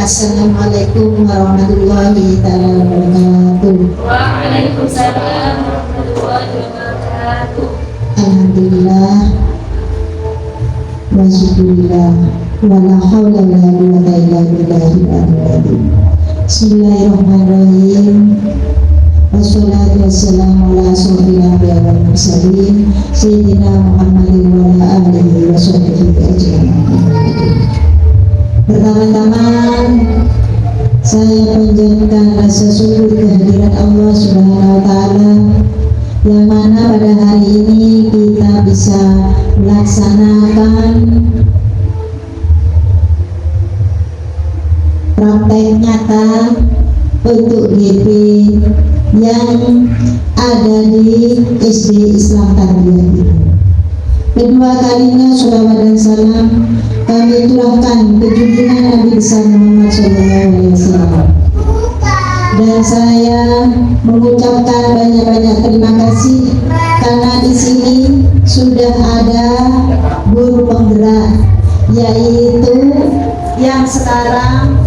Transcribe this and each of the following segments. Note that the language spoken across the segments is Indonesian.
Assalamualaikum warahmatullahi wabarakatuh. Waalaikumsalam warahmatullahi wabarakatuh. Alhamdulillah wa syukurillah wa la haula wa la quwwata illa billahil aliyyil azim. Bismillahirrahmanirrahim. Wassalatu wassalamu ala asyrofil anbiya'i wal mursalin sayyidina Muhammadin wa ala alihi wa sahbihi ajma'in. Pertama-tama saya panjatkan rasa syukur kehadiran Allah Subhanahu wa taala yang mana pada hari ini kita bisa melaksanakan praktek nyata untuk GP yang ada di SD Islam Tarbiyah ini. Kedua kalinya sholawat dan salam kami tularkan ke junjungan Nabi besar Muhammad SAW. Dan saya mengucapkan banyak-banyak terima kasih karena di sini sudah ada guru penggerak, yaitu yang sekarang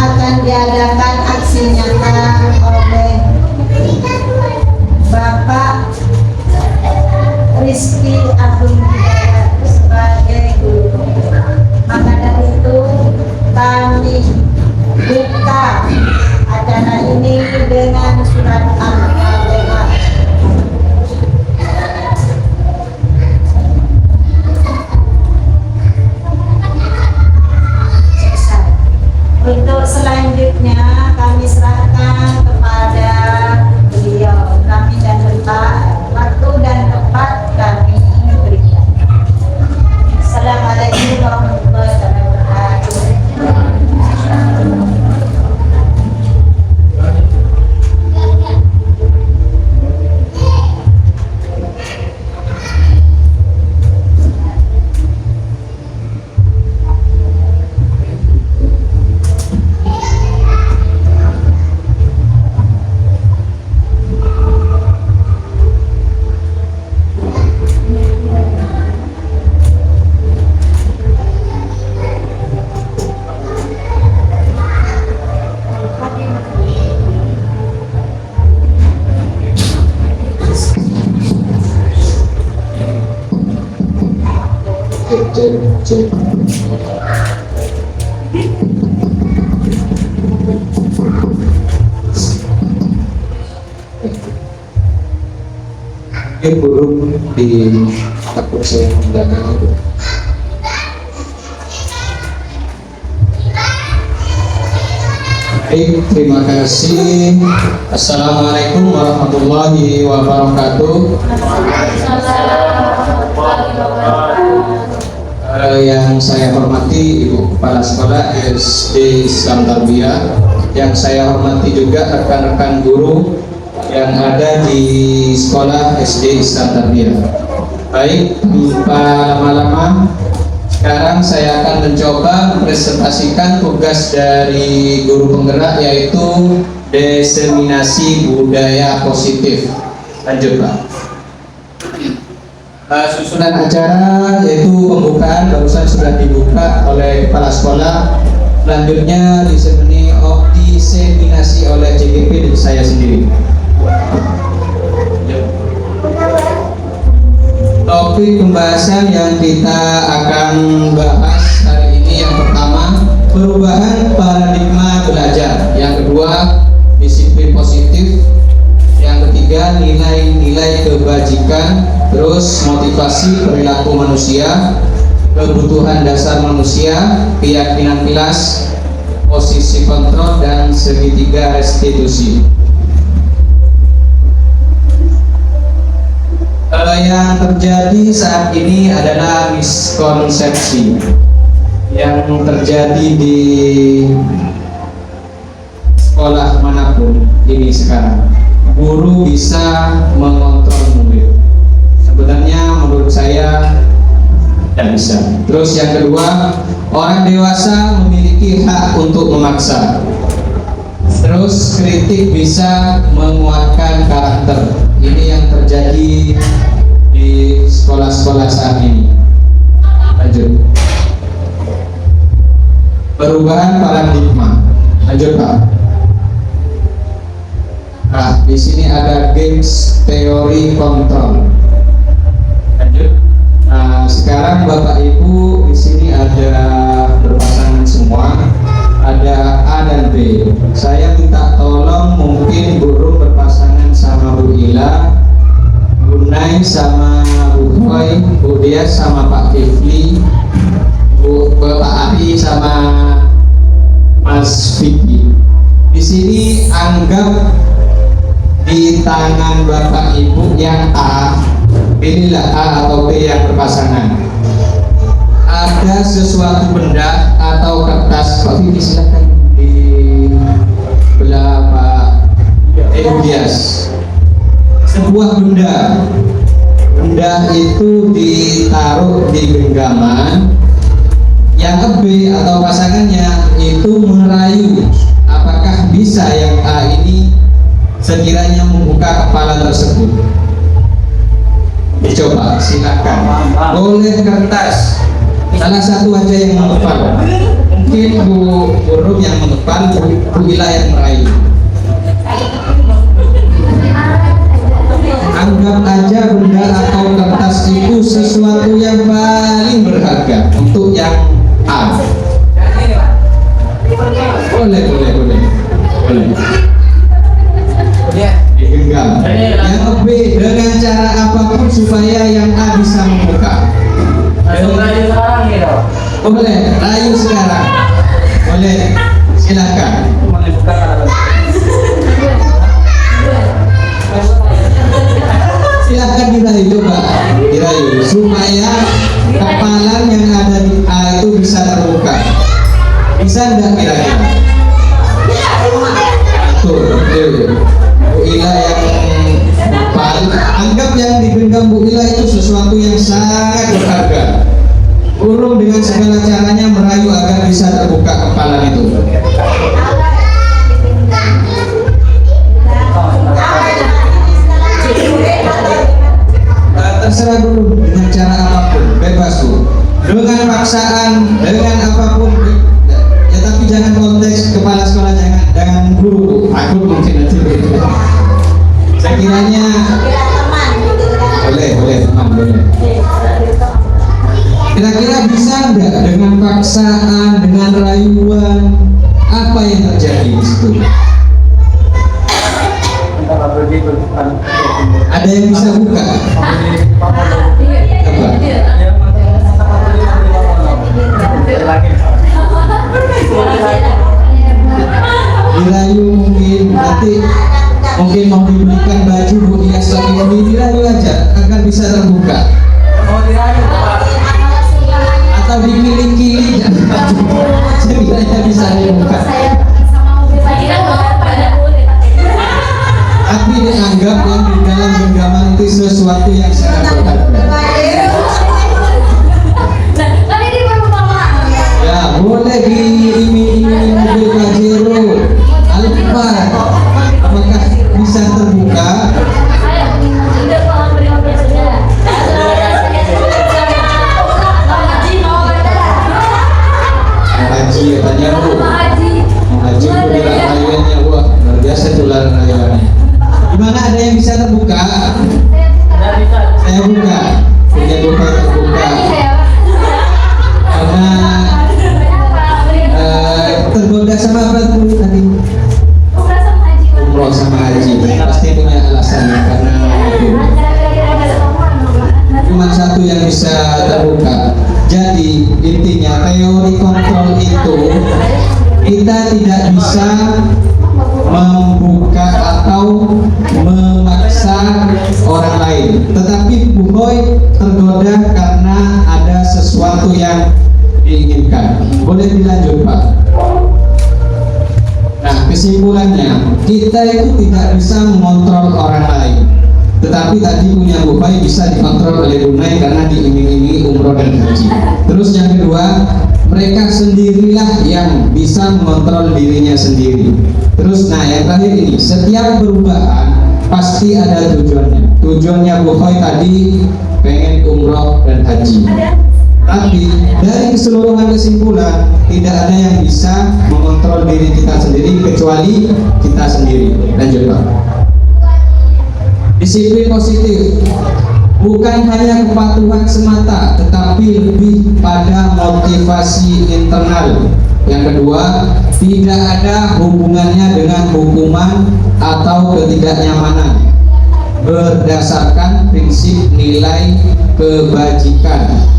akan diadakan aksi nyata oleh Bapak Rizky Abdul Hidayat sebagai guru penggerak. Maka dari itu kami buka acara ini dengan surat Al-Fatihah. Untuk selanjutnya kami serahkan kepada beliau. Kami dan waktu dan tempat kami berikan. Assalamualaikum warahmatullahi wabarakatuh. Cek. Burung di takut saya belakang itu. Baik, terima kasih. Assalamualaikum warahmatullahi wabarakatuh. Yang saya hormati Ibu Kepala Sekolah SD Islam Tarbiyah, yang saya hormati juga rekan-rekan guru yang ada di sekolah SD Islam Tarbiyah. Baik, tanpa lama-lama, sekarang saya akan mencoba presentasikan tugas dari guru penggerak, yaitu diseminasi budaya positif. Lanjut, Pak. Susunan acara yaitu pembukaan barusan sudah dibuka oleh kepala sekolah. Selanjutnya diseminasi oleh CGP dan saya sendiri. Topik pembahasan yang kita akan bahas hari ini yang pertama, perubahan paradigma belajar. Yang kedua, disiplin positif. Yang ketiga, nilai-nilai kebajikan. Terus motivasi perilaku manusia, kebutuhan dasar manusia, keyakinan kelas, posisi kontrol, dan segitiga restitusi. Yang terjadi saat ini adalah miskonsepsi yang terjadi di sekolah manapun ini sekarang. Guru bisa mengontrol murid. Sebenarnya menurut saya tidak bisa. Terus yang kedua, orang dewasa memiliki hak untuk memaksa. Terus kritik bisa menguatkan karakter. Ini yang terjadi di sekolah-sekolah pada saat ini. Lanjut. Perubahan paradigma. Lanjut Pak. Nah, di sini ada games teori kontrol. Lanjut. Nah, sekarang Bapak Ibu di sini ada berpasangan semua. Ada A dan B. Saya minta tolong mungkin burung berpasangan sama Bu Ila, Bu Nai sama Bu Hoy, Bu Dias sama Pak Kifli, Bapak Ari sama Mas Vicky. Di sini anggap di tangan Bapak Ibu yang A, pilihlah A atau B yang berpasangan. Ada sesuatu benda atau kertas, Pak Vicky silakan di belah Pak Dias. Sebuah benda itu ditaruh di genggaman, yang B atau pasangannya itu merayu apakah bisa yang A ini sekiranya membuka kepala tersebut. Dicoba, silakan. Boleh kertas, salah satu aja yang mengepal. Mungkin Bu Burung yang mengepal, Bu Ila yang merayu. Anggap aja benda atau kertas itu sesuatu yang paling berharga untuk yang A. Boleh. Digenggam. Yang B, dengan cara apapun supaya yang A bisa membuka. Boleh, rayu sekarang. Boleh, silakan. Silahkan dirayu, coba dirayu supaya kepalan yang ada di A itu bisa terbuka. Bisa enggak kira-kira? Tuh, Bu Ila yang paling anggap yang digenggam Bu Ila itu sesuatu yang sangat berharga. Burung dengan segala caranya merayu agar bisa terbuka kepalan itu. Terserah dulu dengan cara apapun, bebas Bu. Dengan paksaan, dengan apapun, ya tapi jangan konteks kepala sekolah, jangan guru Bu. Aku mungkin nanti begitu. Sekiranya boleh teman, boleh. Kira-kira bisa enggak dengan paksaan, dengan rayuan, apa yang terjadi di situ? Ada yang bisa buka? Coba. Dirayu mungkin nanti mau dibelikan baju Bu Dias lagi, dirayu aja agar bisa terbuka. Atau dikili-kili sekiranya bisa dibuka. Tapi dianggap yang di dalam genggaman itu sesuatu yang sangat berharga. Ya boleh diiming-iming mobil Pajero, Alphard, apakah bisa terbuka? Haji katanya Bu, Haji Bu bilang rayuannya, wah luar biasa tular rayuannya. Gimana, ada yang bisa terbuka? Saya buka, punya buka terbuka. Karena tergoda sama apa dulu tadi? Umroh sama haji. Pasti punya alasannya karena cuma satu yang bisa terbuka. Jadi intinya teori kontrol itu kita tidak bisa membuka atau memaksa orang lain, tetapi Bu Boy tergoda karena ada sesuatu yang diinginkan. Boleh dilanjut Pak? Nah, kesimpulannya kita itu tidak bisa mengontrol orang lain, tetapi tadi punya Bu Boy bisa dikontrol oleh Bu Nai karena diiming-imingi umroh dan haji. Terus yang kedua, mereka sendirilah yang bisa mengontrol dirinya sendiri. Terus nah yang terakhir ini, setiap perubahan pasti ada tujuannya. Tujuannya Bu Hoy tadi pengen umroh dan haji. Tapi dari keseluruhan kesimpulan, tidak ada yang bisa mengontrol diri kita sendiri kecuali kita sendiri. Lanjut Pak. Disiplin positif bukan hanya kepatuhan semata, tetapi lebih pada motivasi internal. Yang kedua, tidak ada hubungannya dengan hukuman atau ketidaknyamanan, berdasarkan prinsip nilai kebajikan.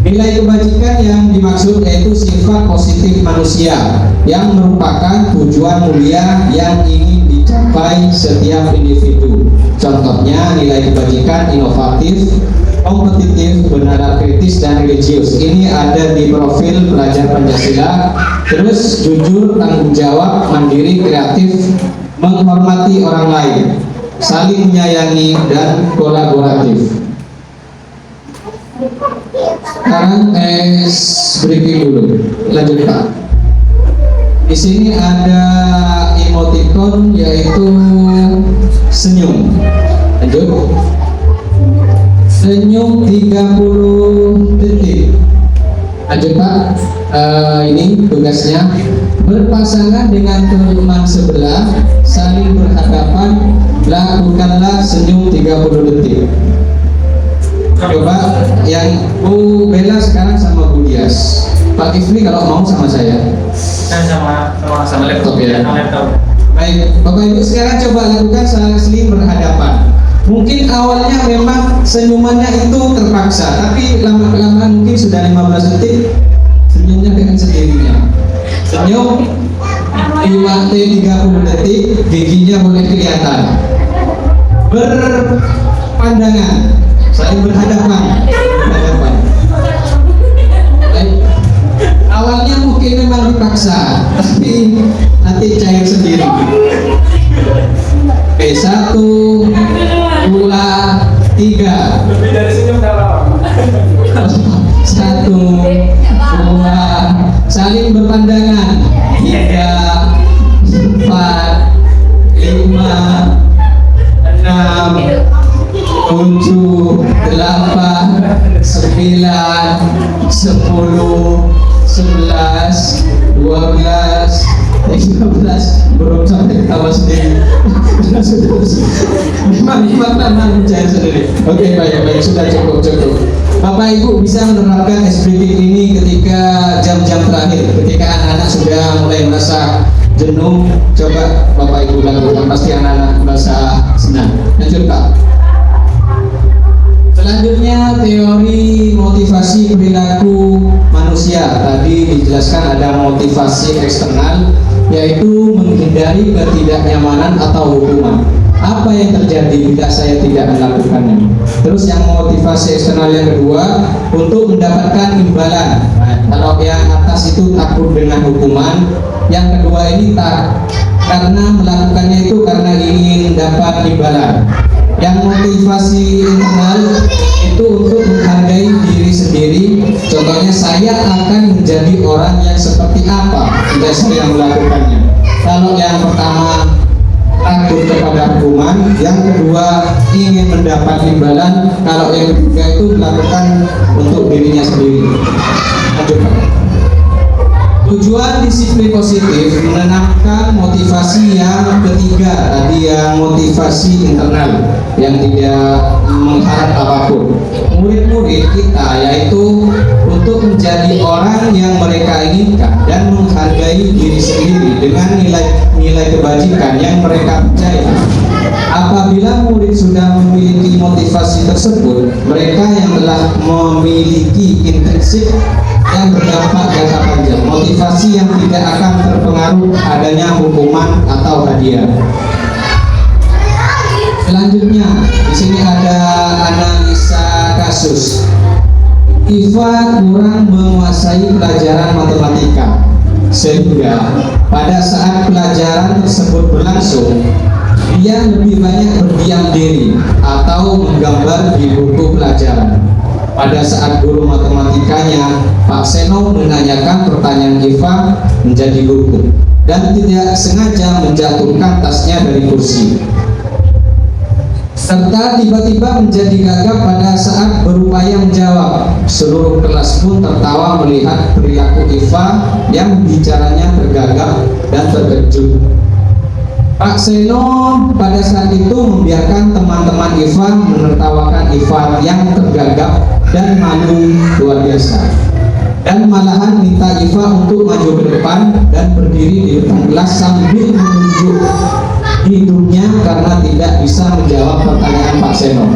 Nilai kebajikan yang dimaksud yaitu sifat positif manusia yang merupakan tujuan mulia yang ingin dicapai setiap individu. Contohnya nilai kebajikan inovatif, kompetitif, benaran kritis, dan religius. Ini ada di profil pelajar Pancasila. Terus jujur, tanggung jawab, mandiri, kreatif, menghormati orang lain, saling menyayangi, dan kolaboratif. Sekarang briefing dulu. Lanjut Pak. Di sini ada emoticon yaitu senyum. Lanjut. Senyum 30 detik. Lanjut Pak. Ini tugasnya. Berpasangan dengan teman sebelah, saling berhadapan, lakukanlah senyum 30 detik. Coba yang Bu Bella sekarang sama Bu Dias. Pak Kifli kalau mau sama saya. Saya sama laptop ya. Laptop. Baik, Bapak Ibu sekarang coba lakukan saling berhadapan. Mungkin awalnya memang senyumannya itu terpaksa, tapi lama-kelamaan mungkin sudah 15 detik senyumnya dengan sendirinya. Senyum 30 detik, giginya boleh kelihatan. Berpandangan, saling berhadapan. Baik. Awalnya mungkin memang dipaksa, tapi nanti cair sendiri. Oke, 1, 2, 3. Lebih dari senyum dalam. 1, 2, saling berpandangan. 3, 4, 5, 6, 7, 8, 9, 10, 11, 12, 13. Belum sampai ketawa sendiri. Memang mencari sendiri. Oke, baik, sudah cukup. Bapak Ibu bisa menerapkan SBT ini ketika jam-jam terakhir, ketika anak-anak sudah mulai merasa jenuh. Coba Bapak Ibu lakukan, pasti anak-anak merasa senang. Lanjut Pak. Selanjutnya teori motivasi perilaku manusia. Tadi dijelaskan ada motivasi eksternal, yaitu menghindari ketidaknyamanan atau hukuman. Apa yang terjadi bila saya tidak melakukannya? Terus yang motivasi eksternal yang kedua, untuk mendapatkan imbalan. Nah, kalau yang atas itu takut dengan hukuman, yang kedua ini karena melakukannya itu karena ingin dapat imbalan. Yang motivasi internal itu untuk menghargai diri sendiri. Contohnya, saya akan menjadi orang yang seperti apa jika saya melakukannya. Kalau yang pertama takut kepada hukuman, yang kedua ingin mendapat imbalan, kalau yang ketiga itu melakukan untuk dirinya sendiri. Lanjut. Tujuan disiplin positif menanamkan motivasi yang ketiga tadi, yang motivasi internal yang tidak mengharap apapun. Murid-murid kita yaitu untuk menjadi orang yang mereka inginkan dan menghargai diri sendiri dengan nilai kebajikan yang mereka percaya. Apabila murid sudah memiliki motivasi tersebut, mereka yang telah memiliki intensif yang berdampak jangka panjang, motivasi yang tidak akan terpengaruh adanya hukuman atau hadiah. Selanjutnya, di sini ada analisa kasus. Iva kurang menguasai pelajaran matematika, sehingga pada saat pelajaran tersebut berlangsung, dia lebih banyak berdiam diri atau menggambar di buku pelajaran. Pada saat guru matematikanya, Pak Seno, menanyakan pertanyaan Iva menjadi gugup dan tidak sengaja menjatuhkan tasnya dari kursi. serta tiba-tiba menjadi gagap pada saat berupaya menjawab. Seluruh kelas pun tertawa melihat perilaku Iva yang bicaranya tergagap dan terkejut. Pak Seno pada saat itu membiarkan teman-teman Iva menertawakan Iva yang tergagap dan malu luar biasa, dan malahan minta Iva untuk maju ke depan dan berdiri di depan kelas sambil menunjuk hidungnya karena tidak bisa menjawab pertanyaan Pak Seno.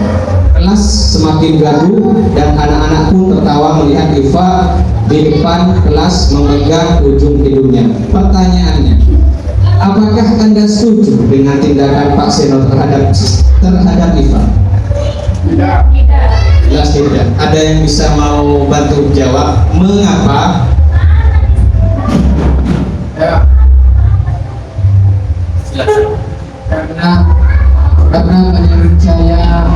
Kelas semakin gaduh dan anak-anak pun tertawa melihat Iva di depan kelas memegang ujung hidungnya. Pertanyaannya, apakah Anda setuju dengan tindakan Pak Seno terhadap Iva? Tidak. Tidak. Jelas tidak. Ada yang bisa mau bantu jawab? Mengapa? Ya. Karena menurut saya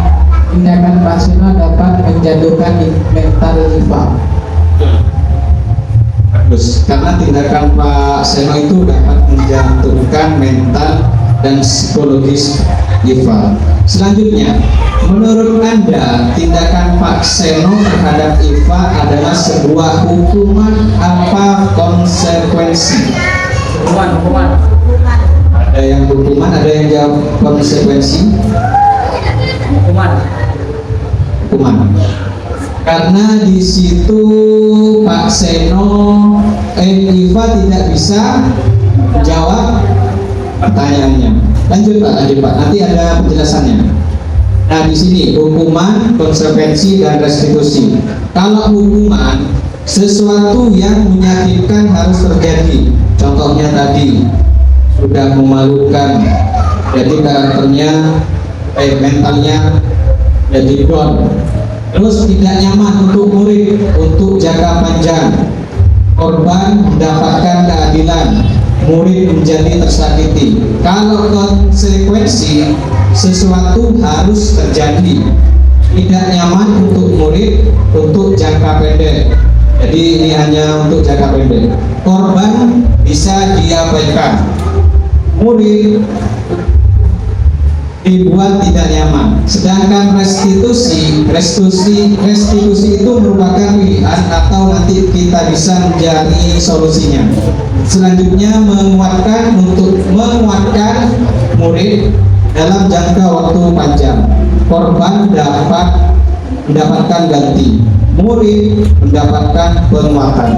tindakan Pak Seno dapat menjatuhkan mental Iva. Bagus. Karena tindakan Pak Seno itu dapat menjatuhkan mental dan psikologis Iva. Selanjutnya, menurut Anda tindakan Pak Seno terhadap Iva adalah sebuah hukuman apa konsekuensi? Hukuman. Ada yang hukuman, ada yang jawab konsekuensi. Hukuman. Karena di situ Pak Seno Iva tidak bisa menjawab pertanyaannya. Lanjut Pak, nanti ada penjelasannya. Nah di sini hukuman, konsekuensi dan restitusi. Kalau hukuman, sesuatu yang menyakitkan harus terjadi. Contohnya tadi sudah memalukan, jadi karakternya, mentalnya jadi down. Terus tidak nyaman untuk murid untuk jangka panjang. Korban mendapatkan keadilan, murid menjadi tersakiti. Kalau konsekuensi, sesuatu harus terjadi. Tidak nyaman untuk murid untuk jangka pendek. Jadi ini hanya untuk jangka pendek. Korban bisa diabaikan, murid dibuat tidak nyaman. Sedangkan restitusi itu merupakan pilihan atau nanti kita bisa mencari solusinya. Selanjutnya menguatkan murid dalam jangka waktu panjang. Korban dapat mendapatkan ganti, murid mendapatkan penguatan.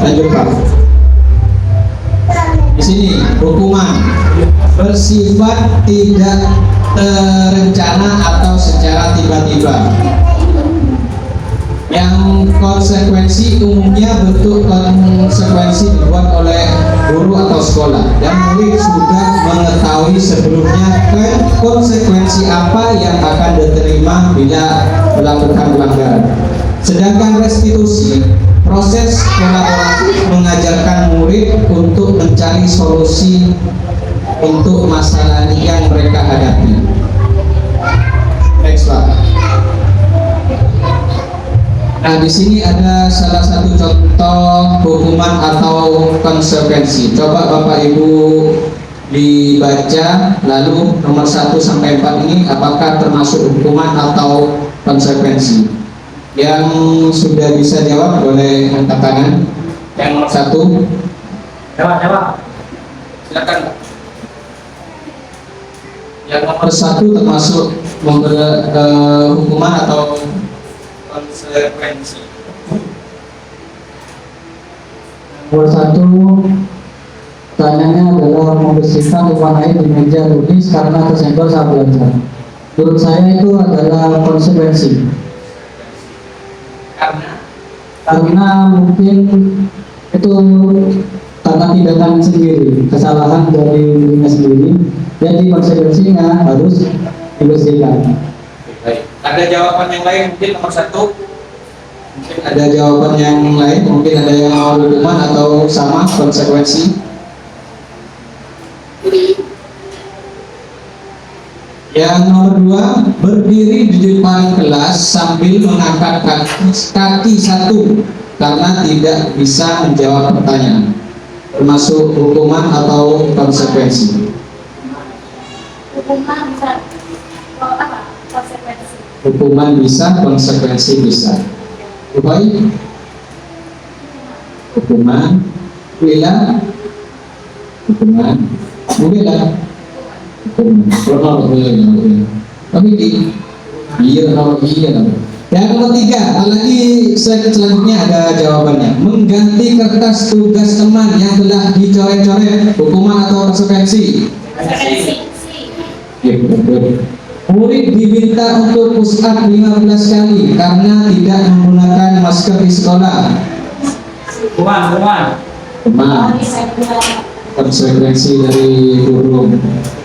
Lanjut Pak. Di sini hukuman bersifat tidak terencana atau secara tiba-tiba. Yang konsekuensi umumnya bentuk konsekuensi dibuat oleh guru atau sekolah, dan murid sudah mengetahui sebelumnya konsekuensi apa yang akan diterima bila melakukan pelanggaran. Sedangkan restitusi, proses kolaboratif mengajarkan murid untuk mencari solusi untuk masalah yang mereka hadapi. Next Pak. Nah di sini ada salah satu contoh hukuman atau konsekuensi. Coba Bapak Ibu dibaca, lalu nomor 1 sampai 4 ini apakah termasuk hukuman atau konsekuensi? Yang sudah bisa jawab boleh angkat tangan. Yang nomor 1. Jawab. Silakan. Yang nomor 1 termasuk hukuman atau konsekuensi? Nomor 1, pertanyaannya adalah membersihkan tumpahan air di meja tulis karena tersenggol saat belajar. Menurut saya itu adalah konsekuensi. Karena mungkin itu karena tindakan sendiri, kesalahan dari dirinya sendiri, jadi konsekuensinya harus dibersihkan. Baik. Ada jawaban yang lain mungkin nomor 1? Mungkin ada jawaban yang lain, mungkin ada yang mau hukuman atau sama konsekuensi? Yang nomor 2, berdiri di depan kelas sambil mengangkat kaki 1 karena tidak bisa menjawab pertanyaan. Termasuk hukuman atau konsekuensi? Hukuman bisa apa? konsekuensi. Hukuman bisa, konsekuensi bisa. Baik. Hukuman, bila, hukuman, bila, hukuman, tapi iya. Yang ketiga, lagi selanjutnya ada jawabannya. Mengganti kertas tugas teman yang telah dicoret-coret, hukuman atau konsekuensi? Konsekuensi. Ya, betul. Murid diminta untuk push up 15 kali karena tidak menggunakan masker di sekolah. Hukuman. Teman, konsekuensi dari guru.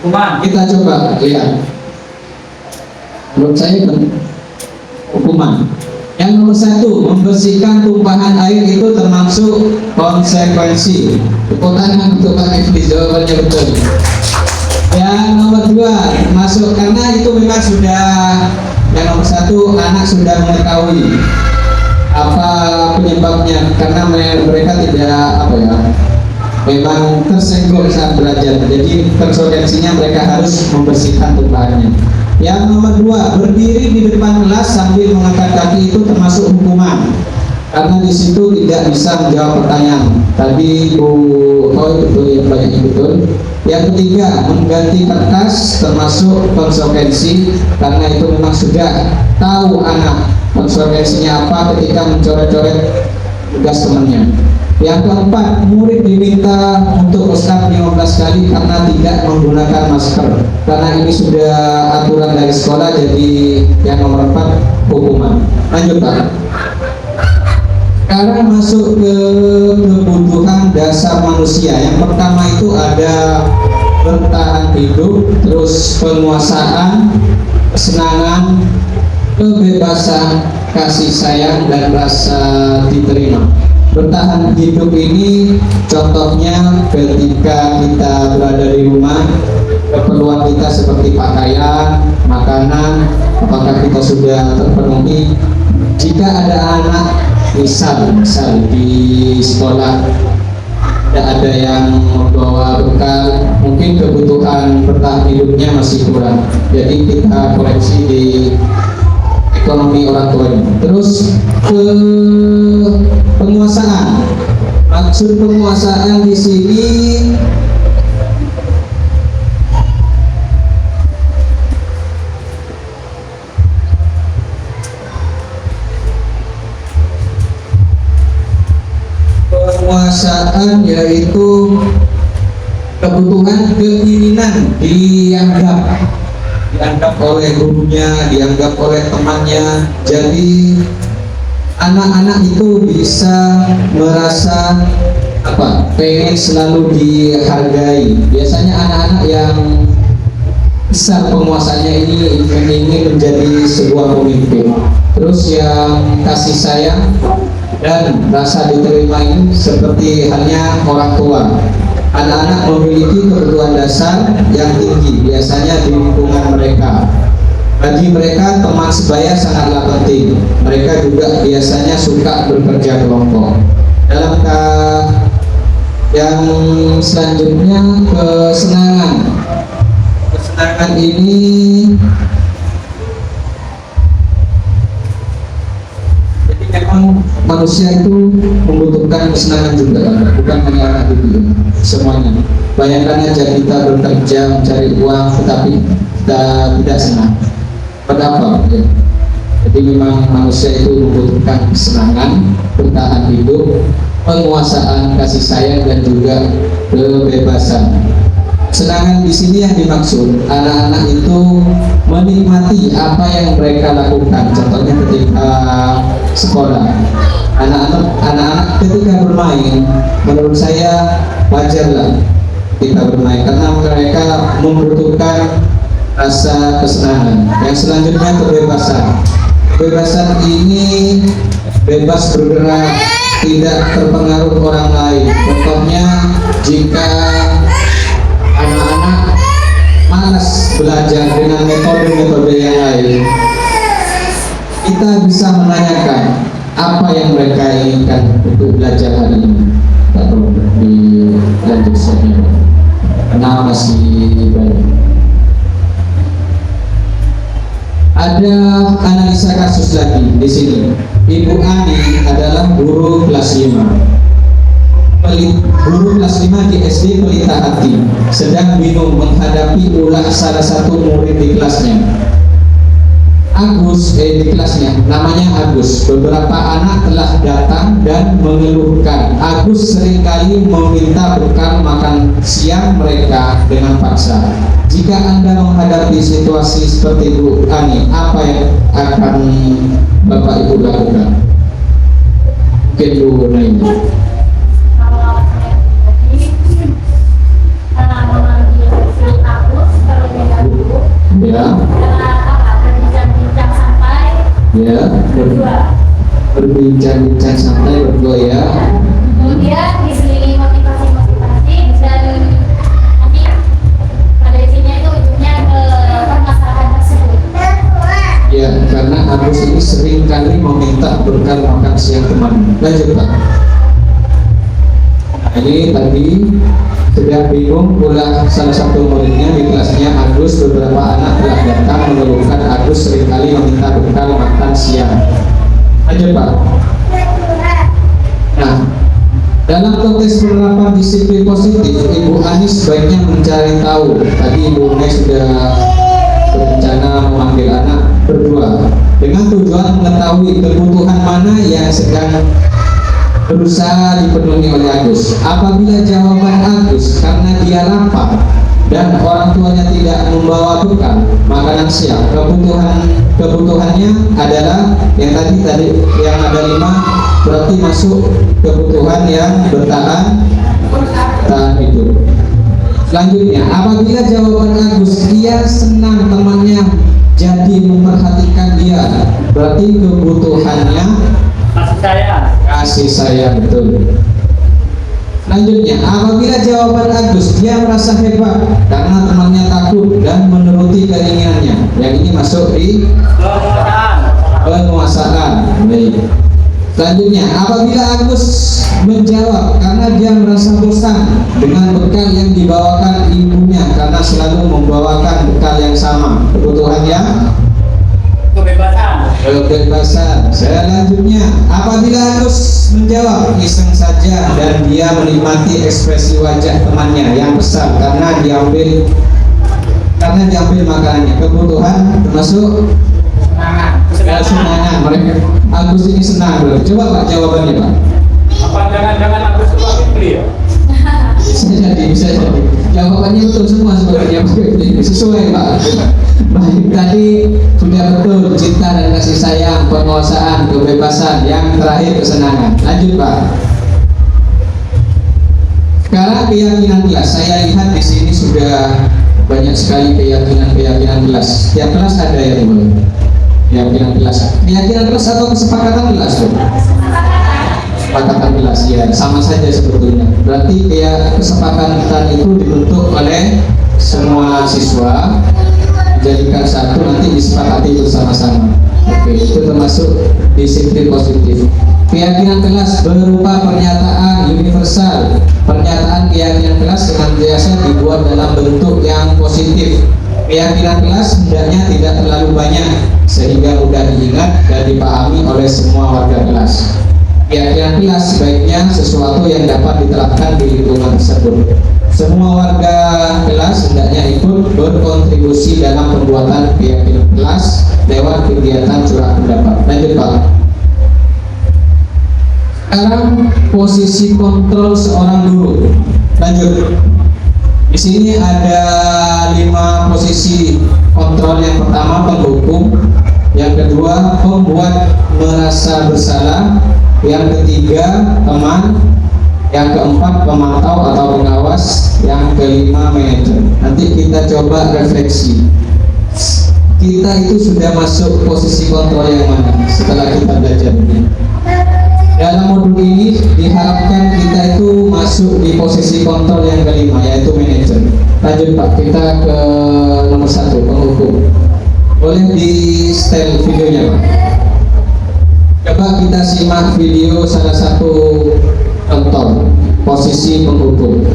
Hukuman. Kita coba lihat. Menurut saya hukuman. Yang nomor 1, membersihkan tumpahan air itu termasuk konsekuensi. Tepuk tangan untuk Pak Ifli, jawabannya betul. Yang nomor 2, masuk, karena itu memang sudah, yang nomor 1, anak sudah mengetahui apa penyebabnya, karena mereka tidak memang tersenggol saat belajar, jadi konsekuensinya mereka harus membersihkan tumpahannya. Yang nomor 2, berdiri di depan kelas sambil mengangkat kaki itu termasuk hukuman, karena di situ tidak bisa menjawab pertanyaan. Tadi Bu Hoi betul, yang banyak betul. Yang ketiga, mengganti kertas termasuk konsekuensi, karena itu memang sudah tahu anak konsekuensinya apa ketika mencoret-coret tugas temannya. Yang keempat, murid diminta untuk push up 15 kali karena tidak menggunakan masker, karena ini sudah aturan dari sekolah. Jadi yang nomor 4, hukuman. Lanjut Pak. Sekarang masuk ke kebutuhan dasar manusia. Yang pertama itu ada bertahan hidup, terus penguasaan, kesenangan, kebebasan, kasih sayang, dan rasa diterima. Bertahan hidup ini contohnya ketika kita berada di rumah, keperluan kita seperti pakaian, makanan, apakah kita sudah terpenuhi. Jika ada anak misal di sekolah tidak ada yang membawa bekal, mungkin kebutuhan bertahan hidupnya masih kurang, jadi kita koreksi di ekonomi orang tuanya. Terus ke penguasaan. Maksud penguasaan di sini penguasaan yaitu kebutuhan, keinginan dianggap oleh gurunya, dianggap oleh temannya. Jadi anak-anak itu bisa merasa pengen selalu dihargai. Biasanya anak-anak yang besar penguasanya ini ingin menjadi sebuah pemimpin. Terus yang kasih sayang dan rasa diterima ini seperti halnya orang tua. Anak-anak memiliki kebutuhan dasar yang tinggi biasanya di lingkungan mereka. Bagi mereka teman sebaya sangatlah penting. Mereka juga biasanya suka bekerja kelompok. Dalam yang selanjutnya, kesenangan. Kesenangan ini jadi memang manusia itu membutuhkan kesenangan juga, bukan hanya anak itu, semuanya. Bayangkan aja kita bekerja mencari uang tetapi kita tidak senang. Kenapa? Ya. Jadi memang manusia itu membutuhkan kesenangan, bertahan hidup, penguasaan, kasih sayang, dan juga kebebasan. Kesenangan di sini yang dimaksud, anak-anak itu menikmati apa yang mereka lakukan. Contohnya ketika sekolah, anak-anak ketika bermain, menurut saya wajarlah kita bermain karena mereka membutuhkan rasa kesenangan. Yang selanjutnya, kebebasan. Kebebasan ini bebas bergerak, tidak terpengaruh orang lain. Contohnya jika anak-anak malas belajar dengan metode-metode yang lain, kita bisa menanyakan apa yang mereka inginkan untuk belajar hari ini. Kita perlu dilanjut saja karena masih banyak. analisa kasus lagi di sini. Ibu Ani adalah guru kelas 5. Guru kelas 5 di SD Pelita Hati sedang bingung menghadapi ulah salah satu murid di kelasnya. Agus di kelasnya namanya Agus. Beberapa anak telah datang dan mengeluhkan Agus seringkali meminta bekal makan siang mereka dengan paksa. Jika Anda menghadapi situasi seperti Bu Ani, apa yang akan Bapak Ibu lakukan? Mungkin Bu Naini. Kalau saya pribadi, memanggil Agus terlebih dahulu, Ya, berbincang-bincang sampai ya, berdua. berbincang-bincang santai berdua ya. Kemudian diselingi motivasi-motivasi dan nanti pada intinya itu ujungnya ke permasalahan tersebut. Ya, karena Agus ini sering kali meminta bekal makan siang teman. Lanjut Pak. Nah, ini tadi sedang bingung ulah salah satu muridnya di kelasnya Agus. Beberapa anak telah datang mengeluhkan Agus seringkali meminta bekal makan siang. Lanjut Pak. Nah, dalam konteks penerapan disiplin positif, Ibu Ani sebaiknya mencari tahu. Tadi Ibu Ani sudah berencana memanggil anak berdua dengan tujuan mengetahui kebutuhan mana yang sedang berusaha dipenuhi oleh Agus. Apabila jawaban Agus karena dia lapar dan orang tuanya tidak membawa bekal makanan siang, kebutuhannya adalah yang tadi yang ada 5, berarti masuk kebutuhan yang bertahan hidup. Selanjutnya, apabila jawaban Agus dia senang temannya jadi memperhatikan dia, berarti kebutuhannya kasih sayang, betul. Selanjutnya, apabila jawaban Agus dia merasa hebat karena temannya takut dan menuruti keinginannya, yang ini masuk di penguasaan. Baik. Selanjutnya, apabila Agus menjawab karena dia merasa bosan dengan bekal yang dibawakan ibunya karena selalu membawakan bekal yang sama, kebutuhannya kebebasan. Selanjutnya, apabila Agus menjawab iseng saja dan dia menikmati ekspresi wajah temannya yang besar karena diambil makanannya, kebutuhan termasuk kesenangan. Mereka Agus ini senang. Coba Pak jawabannya Pak. Apa jangan-jangan aku suka beli ya? Bisa jadi. Jawabannya betul semua sebenarnya sesuai Pak. Baik, tadi sudah betul, cinta dan kasih sayang, penguasaan, kebebasan, yang terakhir kesenangan. Lanjut Pak. Sekarang keyakinan kelas. Saya lihat di sini sudah banyak sekali keyakinan kelas. Tiap kelas ada yang boleh. Keyakinan kelas atau kesepakatan kelas tuh? Kesepakatan kelas ya, sama saja sebetulnya. Berarti kesepakatan itu dibentuk oleh semua siswa, dijadikan satu, nanti disepakati bersama-sama. Oke, itu termasuk disiplin positif. Keyakinan kelas berupa pernyataan universal. Pernyataan keyakinan kelas senantiasa dibuat dalam bentuk yang positif. Keyakinan kelas hendaknya tidak terlalu banyak sehingga mudah diingat dan dipahami oleh semua warga kelas. Keyakinan kelas sebaiknya sesuatu yang dapat diterapkan di lingkungan tersebut. Semua warga kelas hendaknya ikut berkontribusi dalam pembuatan keyakinan kelas lewat kegiatan curah pendapat. Lanjut Pak. Sekarang posisi kontrol seorang guru. Lanjut. Di sini ada 5 posisi kontrol. Yang pertama penghukum, yang kedua pembuat merasa bersalah, yang ketiga teman, yang keempat pemantau atau pengawas, yang kelima manajer. Nanti kita coba refleksi. Kita itu sudah masuk posisi kontrol yang mana setelah kita belajar ini? Dalam modul ini diharapkan kita itu masuk di posisi kontrol yang kelima, yaitu manajer. Lanjut Pak, kita ke nomor 1, penghukum. Boleh di setel videonya Pak. Coba kita simak video salah satu contoh posisi penghukum.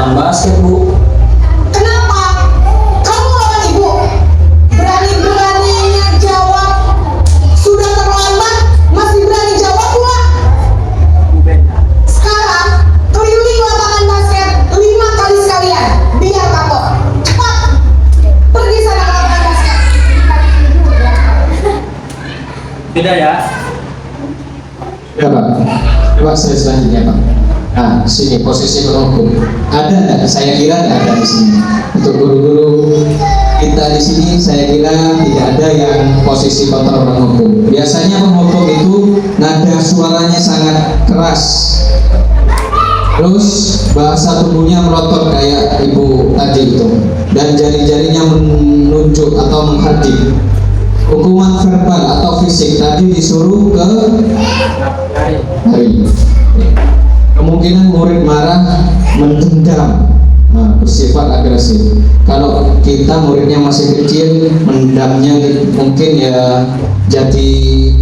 lapangan basket, Bu. Kenapa? Kamu lawan ibu? Berani-beraninya jawab. Sudah terlambat, masih berani jawab pula. Sekarang, keliling lapangan basket 5 kali sekalian. Biar kapok. Cepat. Pergi sana ke lapangan basket. Tidak ya? Ya Pak, Pak selanjutnya Pak. Nah, sini posisi penghukum. Ada nggak? Saya kira nggak ada di sini. Untuk guru-guru kita di sini, saya kira tidak ada yang posisi kontrol penghukum. Biasanya penghukum itu nada suaranya sangat keras. Terus bahasa tubuhnya melotot kayak ibu tadi itu, dan jari-jarinya menunjuk atau menghadik. Hukuman verbal atau fisik tadi disuruh ke hari. Kemungkinan murid marah, mendendam, bersifat agresif. Kalau kita muridnya masih kecil, mendamnya mungkin ya jadi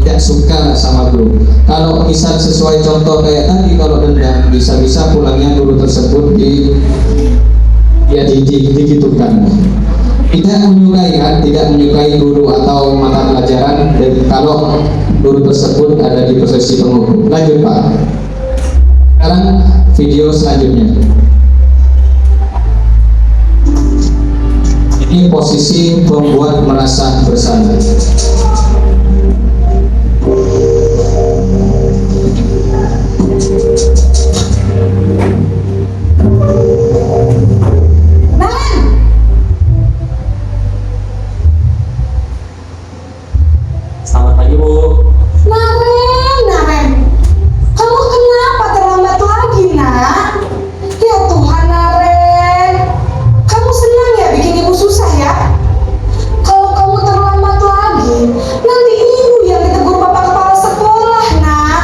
tidak suka sama guru. Kalau misal sesuai contoh kayak tadi, kalau dendam, bisa-bisa pulangnya guru tersebut digitukan. Tidak menyukai kan, tidak menyukai guru atau mata pelajaran, dan kalau guru tersebut ada di posisi penghukum. Lanjut Pak. Sekarang video selanjutnya. Ini posisi membuat merasa bersalah. Selamat pagi, Bu. Naren, kamu kenapa terlambat lagi, nak? Ya Tuhan, Naren, kamu senang ya bikin ibu susah ya? Kalau kamu terlambat lagi, nanti ibu yang ditegur bapak kepala sekolah, nak.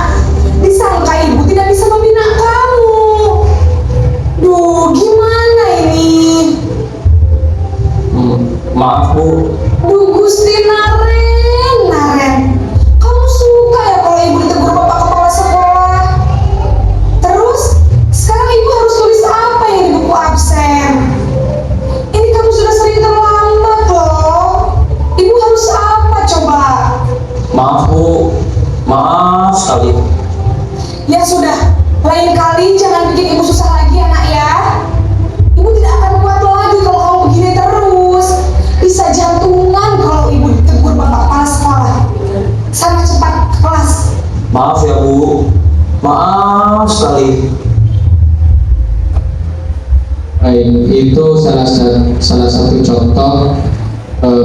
Disangka ibu tidak bisa membina kamu. Duh, gimana ini? Maaf, Bu. Duh, Gusti Naren, kamu suka ya kalau ibu ditegur bapak kepala sekolah? Terus, sekarang ibu harus tulis apa yang di buku absen? Ini kamu sudah sering terlambat loh. Ibu harus apa coba? Maaf, Bu. Maaf sekali. Ya sudah, lain kali jangan bikin ibu susah lagi ya nak ya. Ibu tidak akan kuat lagi kalau kamu begini terus. Bisa jantungan kalau ibu ditegur bapak kepala sekolah. Sana cepat ke kelas. Maaf ya, Bu. Maaf sekali. Baik, itu salah satu contoh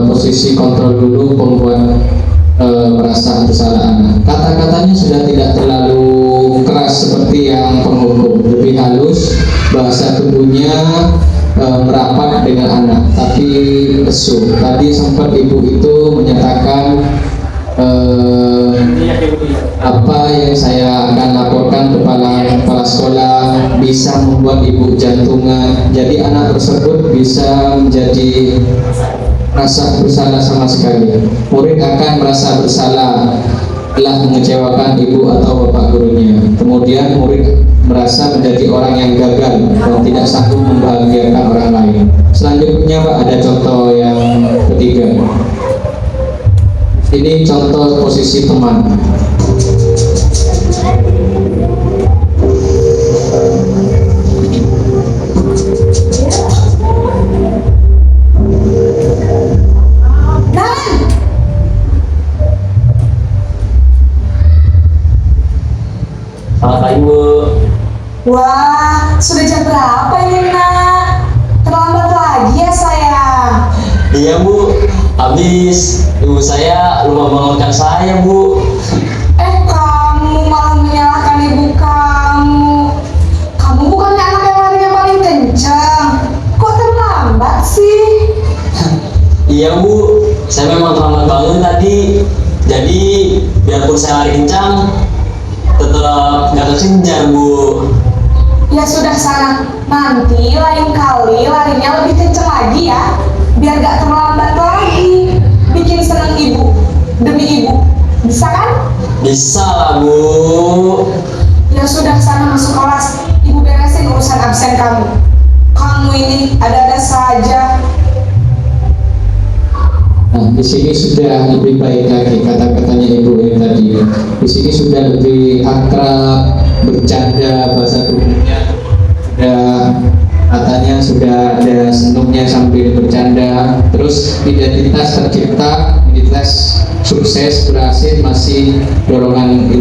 posisi kontrol dulu pembuat merasa bersalah anak. Kata-katanya sudah tidak terlalu keras seperti yang penghukum, lebih halus, bahasa tubuhnya merapat dengan anak, tapi lesu. Tadi sempat ibu itu menyatakan apa yang saya akan laporkan kepala sekolah bisa membuat ibu jantungan. Jadi anak tersebut bisa menjadi rasa bersalah sama sekali. Murid akan merasa bersalah telah mengecewakan ibu atau bapak gurunya. Kemudian murid merasa menjadi orang yang gagal dan tidak sanggup membahagiakan orang lain. Selanjutnya Pak, ada contoh yang ketiga. Ini contoh posisi teman. Selamat pagi, Bu. Wah, sudah jam berapa ini nak? Terlambat lagi ya sayang. Iya, Bu. Habis ibu saya lupa bangunkan saya, Bu. Kamu malah menyalahkan ibu kamu. Kamu bukannya anak yang larinya paling kencang. Kok terlambat sih? Iya, Bu. Saya memang terlambat bangun tadi. Jadi biarpun saya lari kencang, tetap nggak terkejar, Bu. Ya sudah sana. Nanti lain kali larinya lebih kencang lagi ya. Biar gak terlambat lagi. Bikin senang ibu. Demi ibu. Bisa kan? Bisa lah, Bu. Ya sudah sana masuk kelas. Ibu beresin urusan absen kamu. ini ada-ada saja. Nah, di sini sudah lebih baik lagi kata-katanya Ibu yang tadi. Di sini sudah lebih akrab, bercanda, bahasa tubuhnya sudah, katanya sudah ada senyumnya sambil bercanda. Terus identitas tercipta, identitas sukses berhasil, masih dorongan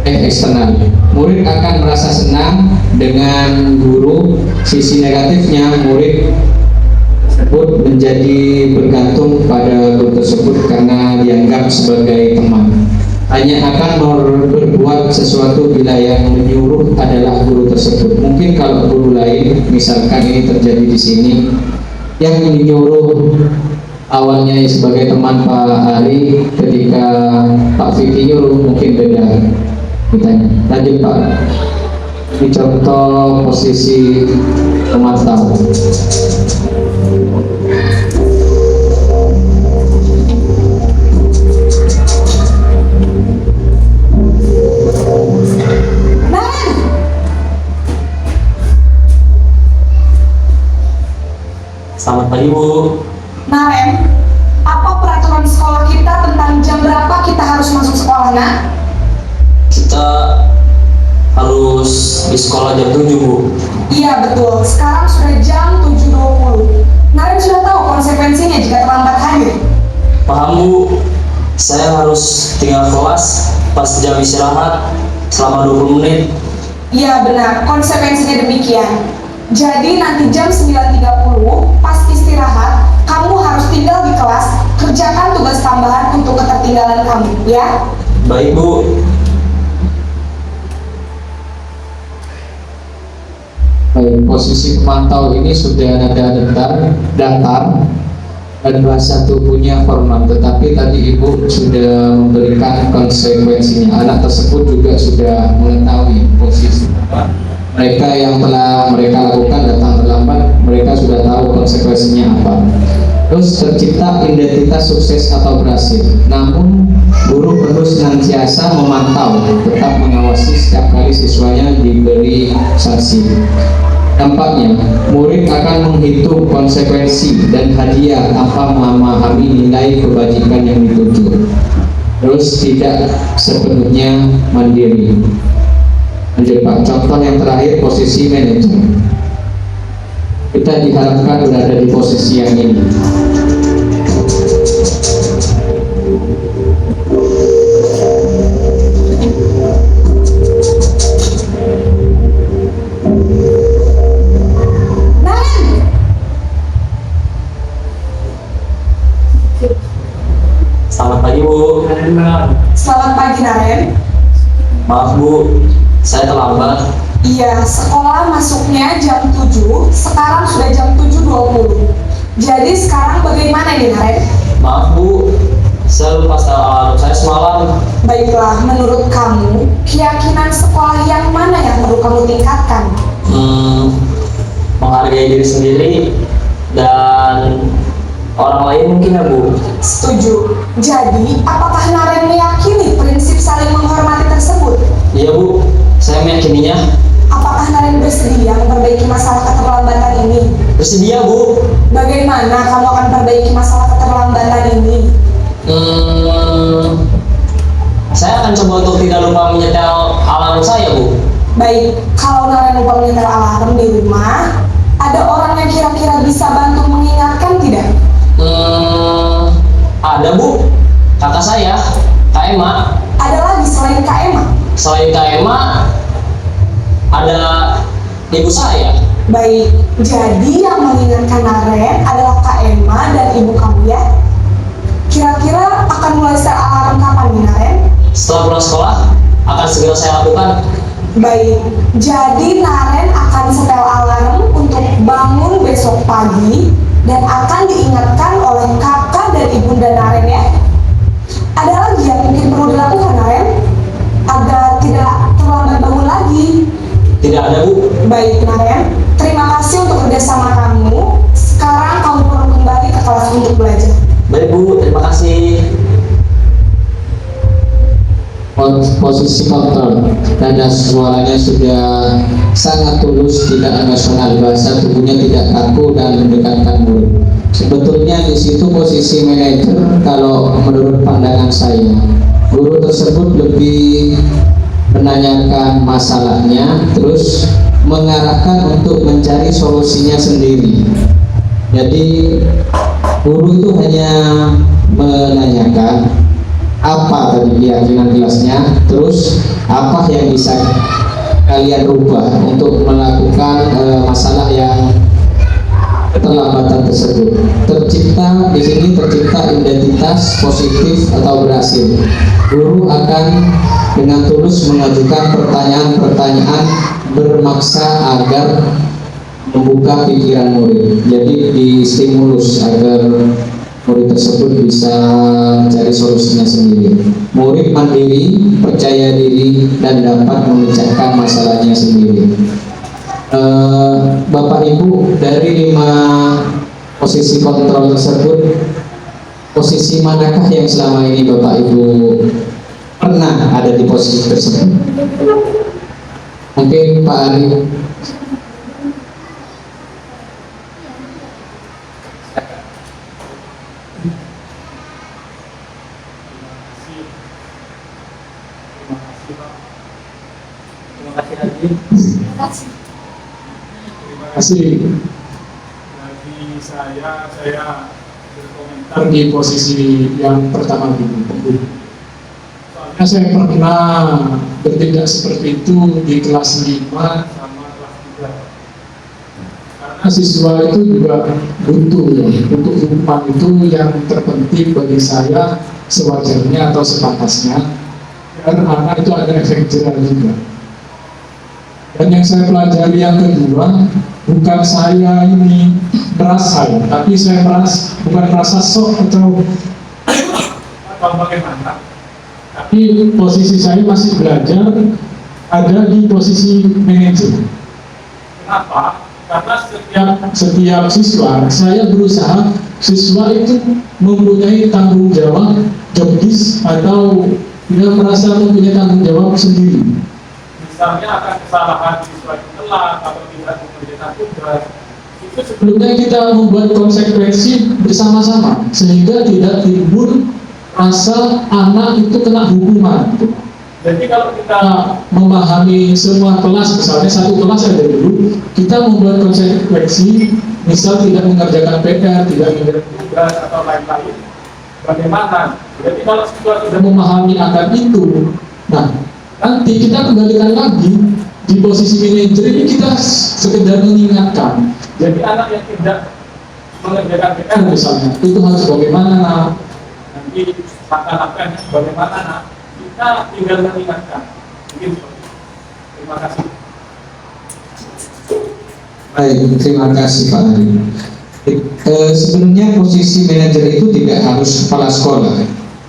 eksternal. Murid akan merasa senang dengan guru. Sisi negatifnya, murid tersebut menjadi bergantung pada guru tersebut karena dianggap sebagai teman. Hanya akan berbuat sesuatu bila yang menyuruh adalah guru tersebut. Mungkin kalau guru lain, misalkan ini terjadi di sini, yang menyuruh awalnya sebagai teman Pak Ari, ketika Pak Vicky nyuruh mungkin beda. Ditanya, lanjut Pak. Ini contoh posisi pemantau. Selamat pagi Bu. Nah, Ren, apa peraturan sekolah kita tentang jam berapa kita harus masuk sekolah, nak? Kita harus di sekolah jam 7 Bu. Iya, betul. Sekarang sudah jam 7.20. Nah, Ren sudah tahu konsekuensinya jika terlambat hadir. Paham Bu, saya harus tinggal kelas pas jam istirahat selama 20 menit. Iya, benar. Konsekuensinya demikian. Jadi nanti jam 9.30 pas istirahat, kamu harus tinggal di kelas, kerjakan tugas tambahan untuk ketertinggalan kamu, ya? Baik Bu. Baik, posisi pemantau ini sudah ada datar dan bahasa tubuhnya formal, tetapi tadi Ibu sudah memberikan konsekuensinya. Anak tersebut juga sudah mengetahui posisi mereka yang telah mereka lakukan datang terlambat, mereka sudah tahu konsekuensinya apa. Terus tercipta identitas sukses atau berhasil. Namun guru perlu senantiasa memantau, tetap mengawasi setiap kali siswanya diberi sanksi. Dampaknya, murid akan menghitung konsekuensi dan hadiah tanpa memahami nilai kebajikan yang dituju. Terus tidak sepenuhnya mandiri. Lanjut Pak, contoh yang terakhir posisi manajer. Kita diharapkan berada di posisi yang ini. Selamat pagi Bu. Selamat pagi, Naren. Maaf Bu, saya terlambat. Iya, sekolah masuknya jam 7, sekarang sudah jam 7.20. Jadi sekarang bagaimana nih, Naren? Maaf Bu, saya lupa setel alarm saya semalam. Baiklah, menurut kamu, keyakinan sekolah yang mana yang perlu kamu tingkatkan? Menghargai diri sendiri dan orang lain mungkin ya Bu. Setuju. Jadi, apakah Naren meyakini prinsip saling menghormati tersebut? Iya Bu, saya meyakininya. Apakah Naren bersedia memperbaiki masalah keterlambatan ini? Bersedia Bu. Bagaimana kamu akan perbaiki masalah keterlambatan ini? Saya akan coba untuk tidak lupa menyetel alarm saya Bu. Baik, kalau Naren lupa menyetel alarm di rumah, ada orang yang kira-kira bisa bantu mengingatkan tidak? Ada Bu, kakak saya, Kak Emma. Ada lagi selain Kak Emma? Selain Kak Emma, ada ibu saya. Baik, jadi yang mengingatkan Naren adalah Kak Emma dan ibu kamu ya? Kira-kira akan mulai setel alarm kapan nih, Naren? Setelah pulang sekolah, akan segera saya lakukan. Baik, jadi Naren akan setel alarm untuk bangun besok pagi dan akan diingatkan oleh kakak dan ibunda Naren ya. Ada lagi yang mungkin perlu dilakukan, Naren, agar tidak terlambat bangun lagi? Tidak ada Bu. Baik, Naren, terima kasih untuk kerjasama kamu. Sekarang kamu perlu kembali ke kelas untuk belajar. Baik Bu, terima kasih. posisi kontrol. Nada suaranya sudah sangat tulus, tidak emosional, bahasa tubuhnya tidak kaku dan mendekatkan murid. Sebetulnya di situ posisi manajer kalau menurut pandangan saya. Guru tersebut lebih menanyakan masalahnya, terus mengarahkan untuk mencari solusinya sendiri. Jadi guru itu hanya menanyakan apa tadi keyakinan kelasnya, terus apa yang bisa kalian rubah untuk melakukan masalah yang keterlambatan tersebut. Tercipta di sini identitas positif atau berhasil. Guru akan dengan tulus mengajukan pertanyaan-pertanyaan bermaksa agar membuka pikiran murid. Jadi distimulus agar murid tersebut bisa mencari solusinya sendiri. Murid mandiri, percaya diri, dan dapat memecahkan masalahnya sendiri. Bapak Ibu, dari 5 posisi kontrol tersebut, posisi manakah yang selama ini Bapak Ibu pernah ada di posisi tersebut? Mungkin Pak Ari. Terima kasih Kasih. Bagi saya berkomentar di posisi yang pertama dulu. Soalnya saya pernah bertindak seperti itu di kelas 5 sama kelas 3. Karena siswa itu juga butuh ya, untuk hukuman itu yang terpenting bagi saya sewajarnya atau sepantasnya. Karena anak itu ada efek jerah juga. Dan yang saya pelajari yang kedua, bukan saya ini merasa, tapi saya bukan merasa sok atau bagaimana. Tapi posisi saya masih belajar, ada di posisi manajer. Kenapa? Karena setiap siswa, saya berusaha siswa itu mempunyai tanggung jawab, jobdesk, atau tidak merasa mempunyai tanggung jawab sendiri. Misalnya akan kesalahan siswa itu telat atau tidak mengerjakan tugas, itu sebelumnya kita membuat konsekuensi bersama-sama sehingga tidak timbul rasa anak itu kena hukuman. Jadi kalau kita memahami semua kelas, misalnya satu kelas ada dulu, kita membuat konsekuensi, misal tidak mengerjakan PR, tidak mengerjakan tugas atau lain-lain, bagaimana? Jadi kalau siswa sudah memahami akan itu, nah nanti kita kembalikan lagi di posisi manajer ini, kita sekedar mengingatkan. Jadi anak yang tidak mengerjakan PR misalnya, itu harus bagaimana nak? Nanti langkah-langkahnya bagaimana nak? Kita tinggal mengingatkan. Mungkin seperti itu. Terima kasih. Baik, terima kasih Pak Ari. Sebenarnya posisi manajer itu tidak harus kepala sekolah.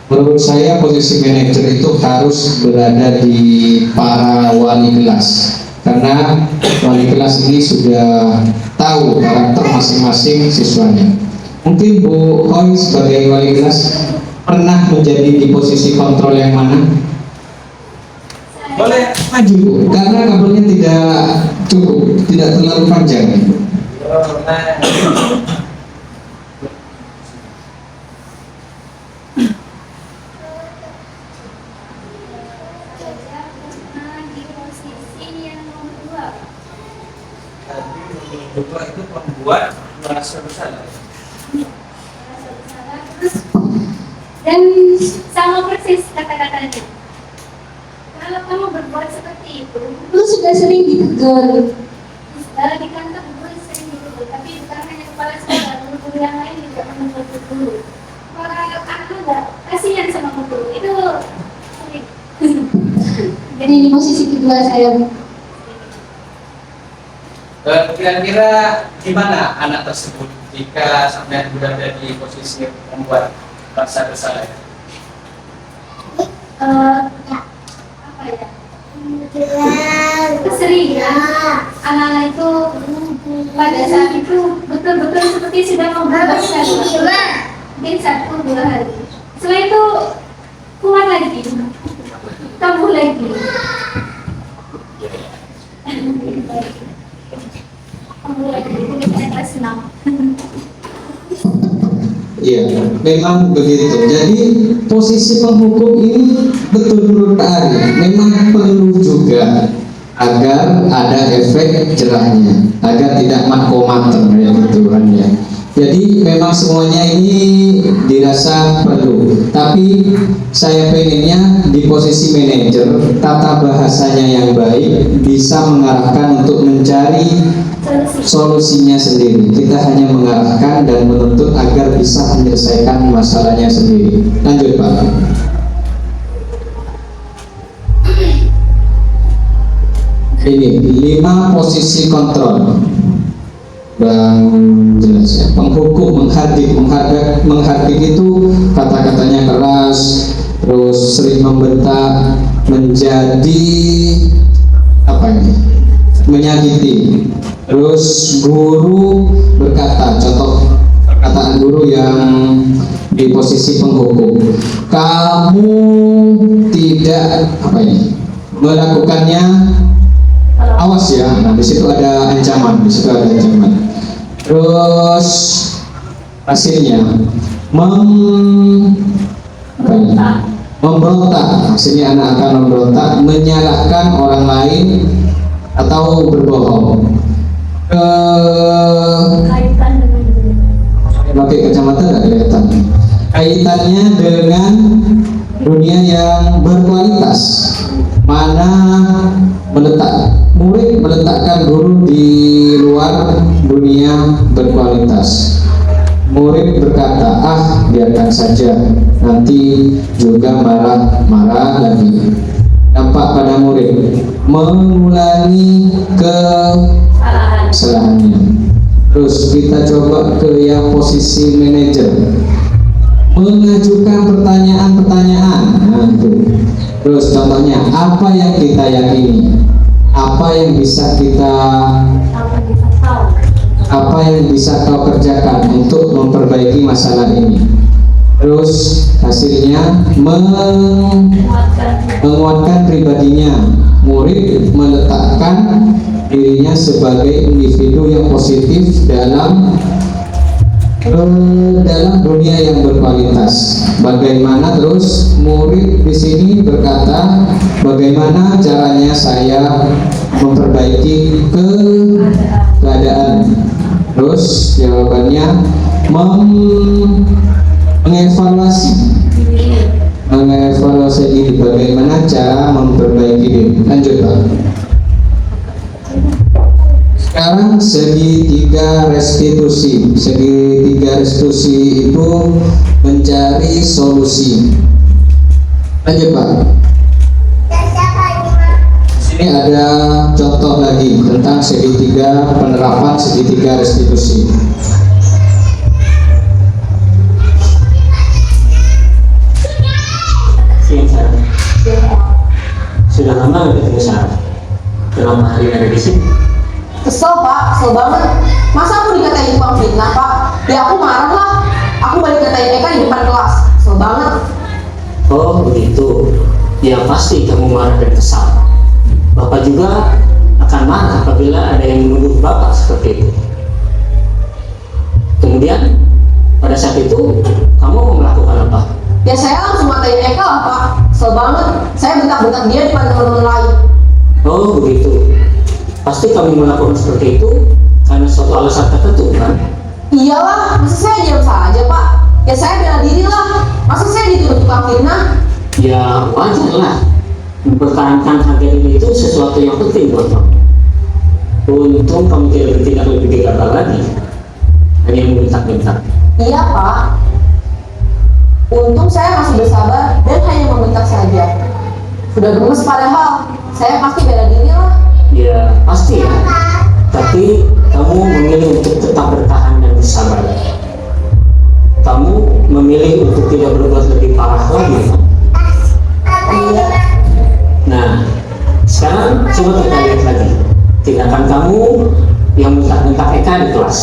Menurut saya posisi manajer itu harus berada di para wali kelas, karena wali kelas ini sudah tahu karakter masing-masing siswanya. Mungkin Bu Hoi sebagai wali kelas pernah menjadi di posisi kontrol yang mana? Boleh maju Bu, karena kabelnya tidak cukup, tidak terlalu panjang. Kedua itu membuat merasa bersalah. Dan sama persis kata-katanya. Kalau kamu berbuat seperti itu, Lu sudah sering ditegur. di kantor guru sering ditegur, tapi bukan hanya kepala sekolah, guru yang lain juga menegur guru. Kalau anak enggak, kasihan sama guru. Itu sering. Jadi di posisi kedua saya. Kira-kira gimana anak tersebut jika sampai berada di posisi membuat rasa bersalah? Apa ya? Keseringan anak-anak itu pada saat itu betul-betul seperti sedang membebaskan. Mungkin 1-2 hari. Setelah itu kuat lagi, kambuh lagi. kelas 6. Iya, memang begitu. Jadi posisi penghukum ini betul menurut Pak Ari, memang perlu juga agar ada efek jerahnya, agar tidak makomater ya gitu kan ya. Jadi memang semuanya ini dirasa perlu, tapi saya pengennya di posisi manajer tata bahasanya yang baik bisa mengarahkan untuk mencari solusinya sendiri. Kita hanya mengarahkan dan menuntut agar bisa menyelesaikan masalahnya sendiri. Lanjut Pak. Ini 5 posisi kontrol. Bang jelas ya. Penghukum, menghardik itu kata-katanya keras, terus sering membentak, menjadi apa ini? Menyakiti. Terus guru berkata, contoh perkataan guru yang di posisi penghukum, kamu tidak apa ini melakukannya, awas ya. Nah di situ ada ancaman, Terus hasilnya memberontak, hasilnya anak akan memberontak, menyalahkan orang lain atau berbohong. Kaitan dengan Pakai kacamata nggak kelihatan. Kaitannya dengan dunia yang berkualitas, mana murid meletakkan guru di luar dunia berkualitas. Murid berkata, biarkan saja, nanti juga marah lagi. Dampak pada murid, mengulangi kesalahannya. Terus kita coba ke yang posisi manajer, mengajukan pertanyaan-pertanyaan. Nah, itu. Terus contohnya, apa yang kita yakini, apa yang bisa kau kerjakan untuk memperbaiki masalah ini. Terus hasilnya menguatkan pribadinya. Murid meletakkan dirinya sebagai individu yang positif dalam dunia yang berkualitas. Bagaimana terus murid di sini berkata, bagaimana caranya saya memperbaiki keadaan. Terus jawabannya mengevaluasi diri, bagaimana cara memperbaiki diri. Lanjut Pak. Sekarang segitiga restitusi. Segitiga restitusi itu mencari solusi. Lanjut Pak. Sini ada contoh lagi tentang segitiga, penerapan segitiga restitusi. Sudah lama nggak ketemu Sarah? Kenapa hari ini ada di sini? Kesel Pak, kesel banget. Masa aku dikatain tukang fitnah Pak? Ya aku marah lah. Aku balik katain Eka di depan kelas. Kesel banget. Oh begitu. Ya pasti kamu marah dan kesal. Bapak juga akan marah apabila ada yang menuduh Bapak seperti itu. Kemudian pada saat itu kamu mau melakukan apa? Ya saya langsung matain Eka lah Pak. Kesel banget. Saya bentak-bentak dia di depan teman-teman lain. Oh begitu. Pasti kami melakukan seperti itu karena suatu alasan tertentu kan? Iyalah, masa saya diam saja Pak? Ya saya bela diri lah. Masa saya dituduh tukang fitnah? Ya wajar lah. Mempertahankan harga diri itu sesuatu yang penting buat kamu. Untung kamu tidak bertindak lebih gegabah lagi, hanya membentak-bentak. Iya Pak. Untung saya masih bersabar dan hanya membentak saja. Sudah gemes padahal. Saya pasti bela diri lah. Ya pasti ya. Tapi kamu memilih untuk tetap bertahan dan bersabar. Kamu memilih untuk tidak berbuat lebih parah lagi. Iya. Nah, sekarang coba kita lihat lagi tindakan kamu yang bentak-bentak Eka di kelas.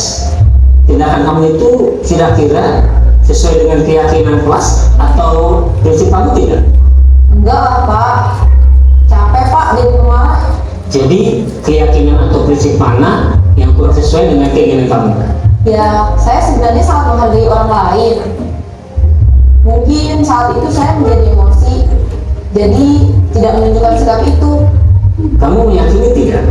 Tindakan kamu itu kira-kira sesuai dengan keyakinan kelas atau prinsip kamu tidak? Enggak lah Pak. Capek Pak dia marah. Jadi keyakinan atau prinsip mana yang kurang sesuai dengan keinginan kamu? Ya, saya sebenarnya sangat menghargai orang lain. Mungkin saat itu saya menjadi emosi, jadi tidak menunjukkan sikap itu. Kamu meyakini tidak?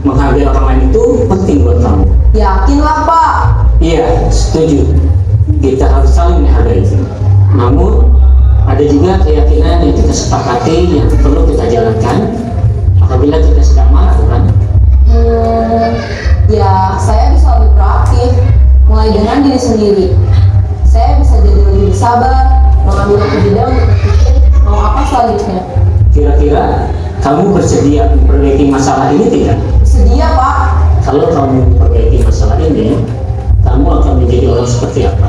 Menghargai orang lain itu penting buat kamu. Yakinlah Pak. Iya, setuju. Kita harus saling menghargai. Namun, ada juga keyakinan yang kita sepakati yang perlu kita jalankan apabila kita sedang marah, bukan? Ya, saya bisa lebih proaktif, mulai dengan diri sendiri. Saya bisa jadi lebih bersabar, mengambil waktu jeda untuk berpikir mau apa selanjutnya. Kira-kira kamu bersedia memperbaiki masalah ini tidak? Sedia Pak. Kalau kamu memperbaiki masalah ini, kamu akan menjadi orang seperti apa?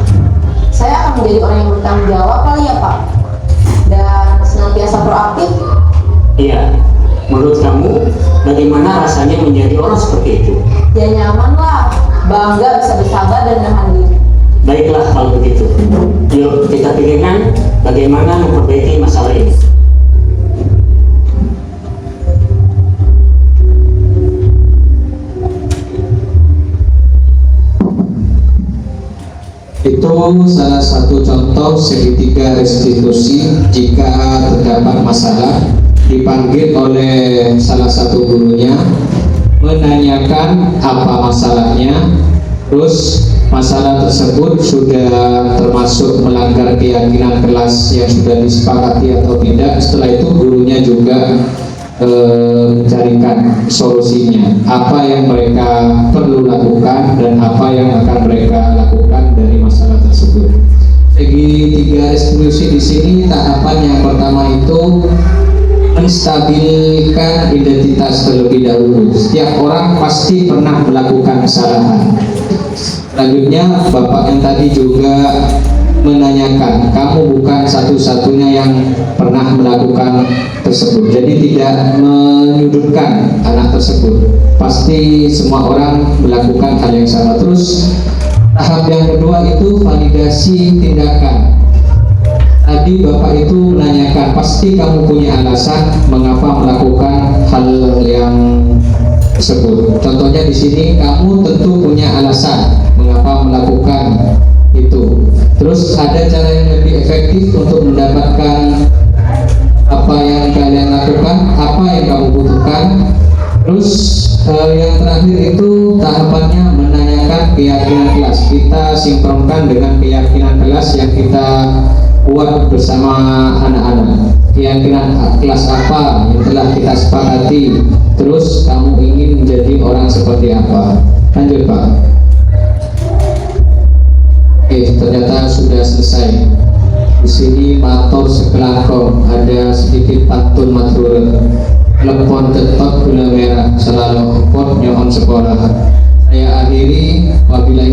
Saya akan menjadi orang yang bertanggung jawab kali ya Pak. Dan senantiasa proaktif. Iya. Menurut kamu, bagaimana rasanya menjadi orang seperti itu? Ya nyaman lah, bangga bisa bersabar dan menahan diri. Baiklah kalau begitu. Yuk kita pikirkan bagaimana memperbaiki masalah ini. Itu salah satu contoh segitiga restitusi. Jika terdapat masalah, dipanggil oleh salah satu gurunya, menanyakan apa masalahnya, terus masalah tersebut sudah termasuk melanggar keyakinan kelas yang sudah disepakati atau tidak. Setelah itu gurunya juga mencarikan solusinya, apa yang mereka perlu lakukan dan apa yang akan mereka lakukan dari masalah tersebut. Segitiga restitusi di sini, tahapan yang pertama itu menstabilkan identitas terlebih dahulu. Setiap orang pasti pernah melakukan kesalahan. Selanjutnya, Bapak yang tadi juga menanyakan, kamu bukan satu-satunya yang pernah melakukan tersebut. Jadi tidak menyudutkan anak tersebut. Pasti semua orang melakukan hal yang sama. Terus tahap yang kedua itu validasi tindakan. Tadi Bapak itu menanyakan, pasti kamu punya alasan mengapa melakukan hal yang tersebut. Contohnya di sini, kamu tentu punya alasan mengapa melakukan itu. Terus ada cara yang lebih efektif untuk mendapatkan apa yang kalian lakukan, apa yang kamu butuhkan. Terus yang terakhir itu tahapannya menanyakan keyakinan kelas. Kita sinkronkan dengan keyakinan kelas yang kita buat bersama anak-anak. Keyakinan kelas apa yang telah kita sepakati, terus kamu ingin menjadi orang seperti apa. Lanjut Pak. Oke, ternyata sudah selesai. Di sini matur sekelangkong, ada sedikit pantun matur. Lepon tetot gula merah, selalu pot nyoon sekolah. Saya akhiri, wabillahi